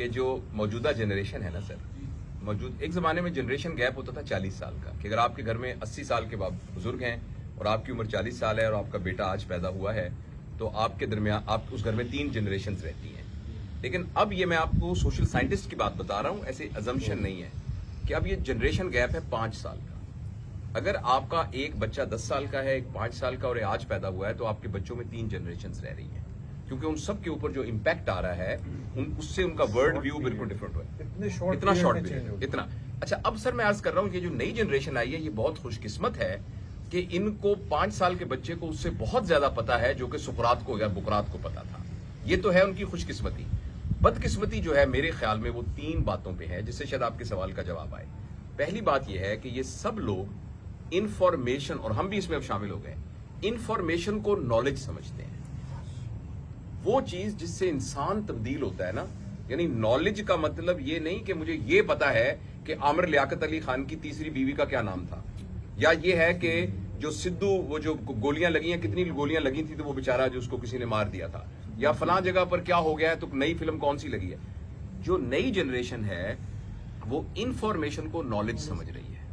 کہ जो मौजूदा जनरेशन है ना सर, एक ज़माने में जनरेशन गैप होता था 40 साल का, कि अगर आपके घर में 80 साल के बुजुर्ग हैं और आपकी उम्र 40 साल है और आपका बेटा आज पैदा हुआ है, तो आपके दरमियान आप उस घर में 3 जनरेशन रहती हैं। लेकिन अब ये मैं आपको सोशल साइंटिस्ट की बात बता रहा हूँ, ऐसे अजम्पशन नहीं है कि अब ये जनरेशन गैप है 5 साल का। अगर आपका एक बच्चा 10 साल का है, एक 5 साल का और आज पैदा हुआ है, तो आपके बच्चों में 3 जनरेशन रह रही हैं, क्योंकि उन सब के ऊपर जो इम्पैक्ट आ रहा है उससे उनका वर्ल्ड व्यू बिल्कुल डिफरेंट हुआ है। इतना शॉर्ट पीरियड, इतना। अच्छा, अब सर मैं अर्ज कर रहा हूँ, ये जो नई जनरेशन आई है ये बहुत खुशकिस्मत है कि इनको 5 साल के बच्चे को उससे बहुत ज्यादा पता है जो कि सुकरात को या बुकरात को पता था। ये तो है उनकी खुशकिस्मती। बदकिस्मती जो है मेरे ख्याल में वो 3 बातों पे है, जिससे शायद आपके सवाल का जवाब आए। पहली बात यह है कि ये सब लोग इंफॉर्मेशन, और हम भी इसमें अब शामिल हो गए, इंफॉर्मेशन को नॉलेज समझते हैं। वो चीज जिससे इंसान तब्दील होता है ना, यानी नॉलेज का मतलब ये नहीं कि मुझे ये पता है कि आमिर लियाकत अली खान की तीसरी बीवी का क्या नाम था, या ये है कि जो सिद्धू वो जो गोलियां लगी हैं, कितनी गोलियां लगी थी तो वो बेचारा जो उसको किसी ने मार दिया था, या फलां जगह पर क्या हो गया है तो नई फिल्म कौन सी लगी है। जो नई जनरेशन है वो इंफॉर्मेशन को नॉलेज समझ रही है,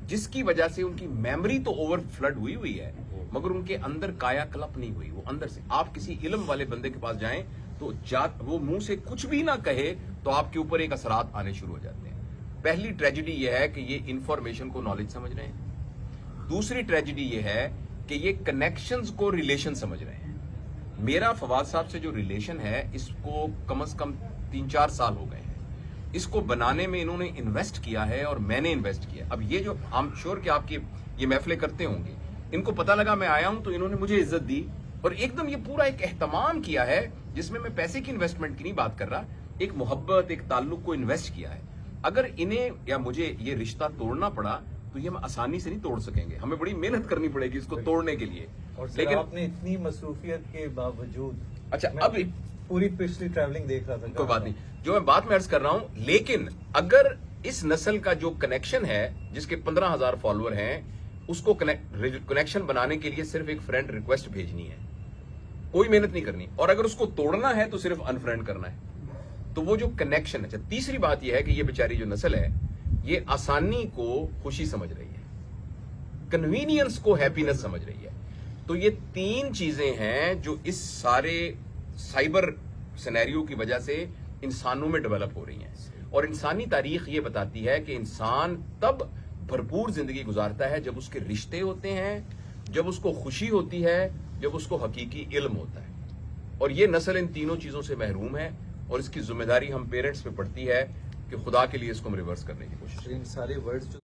जिसकी वजह से उनकी मेमोरी तो ओवर फ्लड हुई है, मगर उनके अंदर कायाकल्प नहीं हुई। वो अंदर से, आप किसी इल्म वाले बंदे के पास जाएं तो वो मुंह से कुछ भी ना कहे तो आपके ऊपर एक असरात आने शुरू हो जाते हैं। पहली ट्रेजेडी ये है कि ये इंफॉर्मेशन को नॉलेज समझ रहे हैं। दूसरी ट्रेजेडी ये है कि ये कनेक्शंस को रिलेशन समझ रहे हैं। मेरा फवाद साहब से जो रिलेशन है, इसको कम से कम 3-4 साल हो गए हैं। इसको बनाने में इन्होंने इन्वेस्ट किया है और मैंने इन्वेस्ट किया। अब ये जो आई एम श्योर कि आपकी ये महफिलें करते होंगे, इनको पता लगा मैं आया हूं तो इन्होंने मुझे इज्जत दी और एकदम ये पूरा एक एहतमाम किया है, जिसमें मैं पैसे की इन्वेस्टमेंट की नहीं बात कर रहा, एक मोहब्बत, एक ताल्लुक को इन्वेस्ट किया है। अगर इन्हें या मुझे ये रिश्ता तोड़ना पड़ा तो ये हम आसानी से नहीं तोड़ सकेंगे, हमें बड़ी मेहनत करनी पड़ेगी इसको तोड़ने के लिए। और लेकिन आपने इतनी मसरूफियत के बावजूद, अच्छा, अब पूरी पिछली ट्रैवलिंग देख रहा था, कोई बात नहीं, जो मैं बात में अर्ज कर रहा हूं, लेकिन अगर इस नस्ल का जो कनेक्शन है, जिसके 15,000 फॉलोअर हैं, उसको कनेक्शन बनाने के लिए सिर्फ एक फ्रेंड रिक्वेस्ट भेजनी है, कोई मेहनत नहीं करनी, और अगर उसको तोड़ना है तो सिर्फ अनफ्रेंड करना है। तो वो जो कनेक्शन है। अच्छा, तीसरी बात यह है कि ये बेचारी जो नस्ल है ये आसानी को खुशी समझ रही है, कन्वीनियंस को हैप्पीनेस समझ रही है। तो ये 3 चीजें हैं जो इस सारे साइबर सिनेरियो की वजह से इंसानों में डेवलप हो रही हैं। और इंसानी तारीख ये बताती है कि इंसान तब भरपूर जिंदगी गुजारता है जब उसके रिश्ते होते हैं, जब उसको खुशी होती है, जब उसको हकीकी इल्म होता है। और ये नस्ल इन तीनों चीजों से महरूम है, और इसकी जिम्मेदारी हम पेरेंट्स पे पड़ती है कि खुदा के लिए इसको हम रिवर्स करने की कोशिश करें। इन सारे वर्ड्स